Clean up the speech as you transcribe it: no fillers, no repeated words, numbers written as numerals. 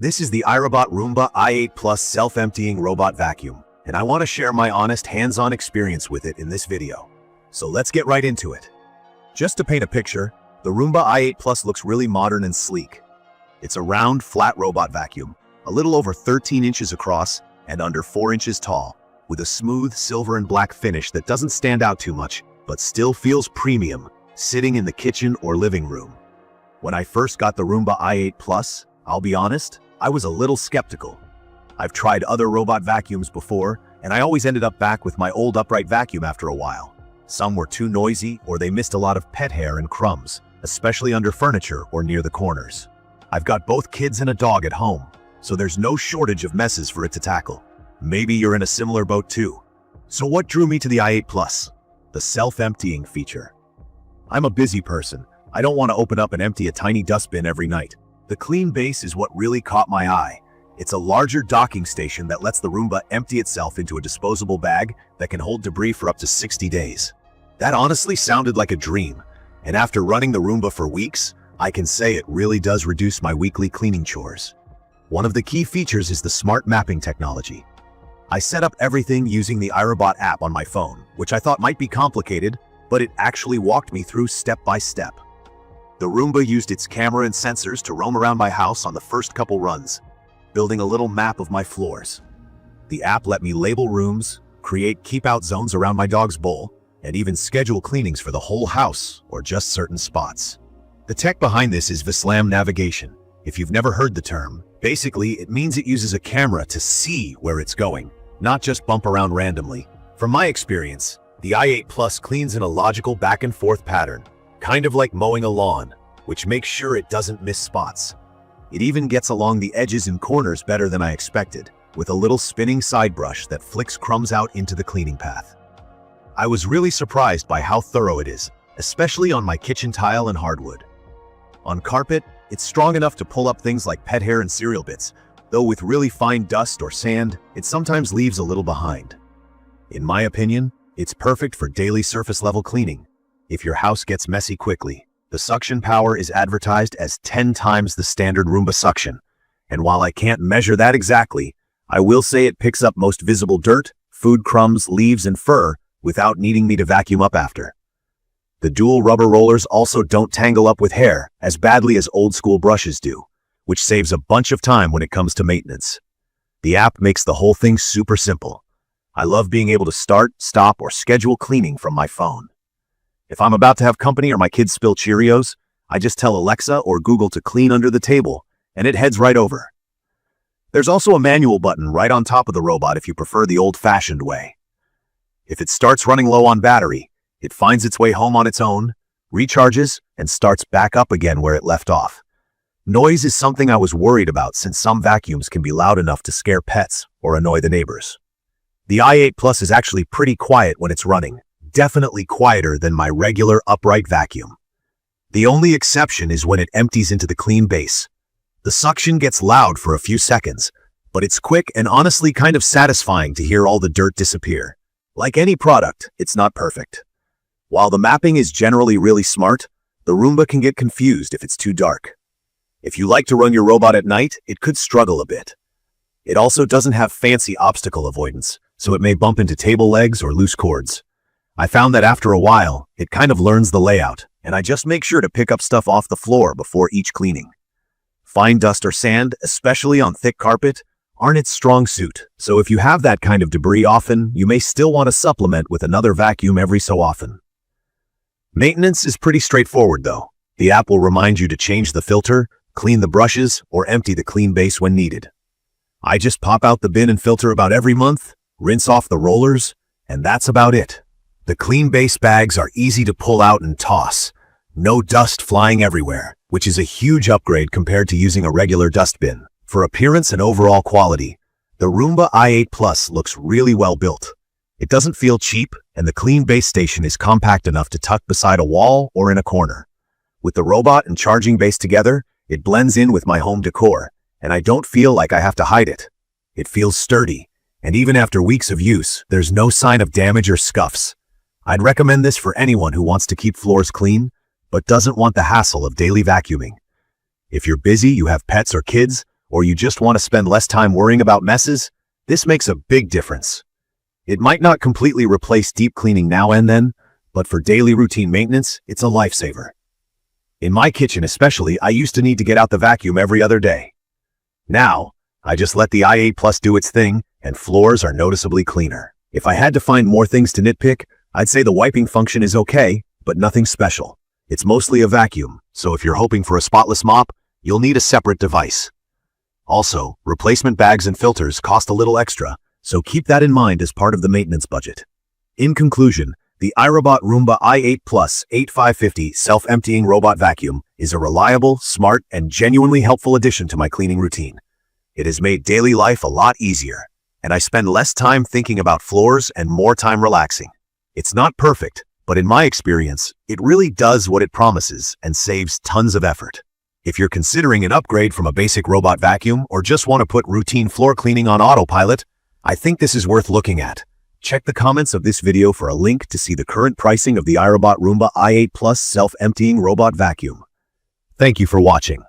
This is the iRobot Roomba i8 Plus self-emptying robot vacuum, and I want to share my honest hands-on experience with it in this video. So let's get right into it. Just to paint a picture, the Roomba i8 Plus looks really modern and sleek. It's a round, flat robot vacuum, a little over 13 inches across and under 4 inches tall, with a smooth silver and black finish that doesn't stand out too much, but still feels premium, sitting in the kitchen or living room. When I first got the Roomba i8 Plus, I'll be honest, I was a little skeptical. I've tried other robot vacuums before, and I always ended up back with my old upright vacuum after a while. Some were too noisy, or they missed a lot of pet hair and crumbs, especially under furniture or near the corners. I've got both kids and a dog at home, so there's no shortage of messes for it to tackle. Maybe you're in a similar boat too. So what drew me to the i8 Plus? The self-emptying feature. I'm a busy person. I don't want to open up and empty a tiny dustbin every night. The clean base is what really caught my eye. It's a larger docking station that lets the Roomba empty itself into a disposable bag that can hold debris for up to 60 days. That honestly sounded like a dream, and after running the Roomba for weeks, I can say it really does reduce my weekly cleaning chores. One of the key features is the smart mapping technology. I set up everything using the iRobot app on my phone, which I thought might be complicated, but it actually walked me through step by step. The Roomba used its camera and sensors to roam around my house on the first couple runs, building a little map of my floors. The app let me label rooms, create keep-out zones around my dog's bowl, and even schedule cleanings for the whole house or just certain spots. The tech behind this is vSLAM navigation. If you've never heard the term, basically it means it uses a camera to see where it's going, not just bump around randomly. From my experience, the i8 Plus cleans in a logical back and forth pattern, kind of like mowing a lawn, which makes sure it doesn't miss spots. It even gets along the edges and corners better than I expected, with a little spinning side brush that flicks crumbs out into the cleaning path. I was really surprised by how thorough it is, especially on my kitchen tile and hardwood. On carpet, it's strong enough to pull up things like pet hair and cereal bits, though with really fine dust or sand, it sometimes leaves a little behind. In my opinion, it's perfect for daily surface level cleaning. If your house gets messy quickly, the suction power is advertised as 10 times the standard Roomba suction. And while I can't measure that exactly, I will say it picks up most visible dirt, food crumbs, leaves, and fur without needing me to vacuum up after. The dual rubber rollers also don't tangle up with hair as badly as old school brushes do, which saves a bunch of time when it comes to maintenance. The app makes the whole thing super simple. I love being able to start, stop, or schedule cleaning from my phone. If I'm about to have company or my kids spill Cheerios, I just tell Alexa or Google to clean under the table, and it heads right over. There's also a manual button right on top of the robot if you prefer the old-fashioned way. If it starts running low on battery, it finds its way home on its own, recharges, and starts back up again where it left off. Noise is something I was worried about since some vacuums can be loud enough to scare pets or annoy the neighbors. The i8 Plus is actually pretty quiet when it's running. Definitely quieter than my regular upright vacuum. The only exception is when it empties into the clean base. The suction gets loud for a few seconds, but it's quick and honestly kind of satisfying to hear all the dirt disappear. Like any product, it's not perfect. While the mapping is generally really smart, the Roomba can get confused if it's too dark. If you like to run your robot at night, it could struggle a bit. It also doesn't have fancy obstacle avoidance, so it may bump into table legs or loose cords. I found that after a while, it kind of learns the layout, and I just make sure to pick up stuff off the floor before each cleaning. Fine dust or sand, especially on thick carpet, aren't its strong suit, so if you have that kind of debris often, you may still want to supplement with another vacuum every so often. Maintenance is pretty straightforward though. The app will remind you to change the filter, clean the brushes, or empty the clean base when needed. I just pop out the bin and filter about every month, rinse off the rollers, and that's about it. The clean base bags are easy to pull out and toss. No dust flying everywhere, which is a huge upgrade compared to using a regular dustbin. For appearance and overall quality, the Roomba i8 Plus looks really well built. It doesn't feel cheap, and the clean base station is compact enough to tuck beside a wall or in a corner. With the robot and charging base together, it blends in with my home decor, and I don't feel like I have to hide it. It feels sturdy, and even after weeks of use, there's no sign of damage or scuffs. I'd recommend this for anyone who wants to keep floors clean, but doesn't want the hassle of daily vacuuming. If you're busy, you have pets or kids, or you just want to spend less time worrying about messes, this makes a big difference. It might not completely replace deep cleaning now and then, but for daily routine maintenance, it's a lifesaver. In my kitchen especially, I used to need to get out the vacuum every other day. Now, I just let the i8 Plus do its thing, and floors are noticeably cleaner. If I had to find more things to nitpick, I'd say the wiping function is okay, but nothing special. It's mostly a vacuum, so if you're hoping for a spotless mop, you'll need a separate device. Also, replacement bags and filters cost a little extra, so keep that in mind as part of the maintenance budget. In conclusion, the iRobot Roomba i8 Plus 8550 self-emptying robot vacuum is a reliable, smart, and genuinely helpful addition to my cleaning routine. It has made daily life a lot easier, and I spend less time thinking about floors and more time relaxing. It's not perfect, but in my experience, it really does what it promises and saves tons of effort. If you're considering an upgrade from a basic robot vacuum or just want to put routine floor cleaning on autopilot, I think this is worth looking at. Check the comments of this video for a link to see the current pricing of the iRobot Roomba i8 Plus self-emptying robot vacuum. Thank you for watching.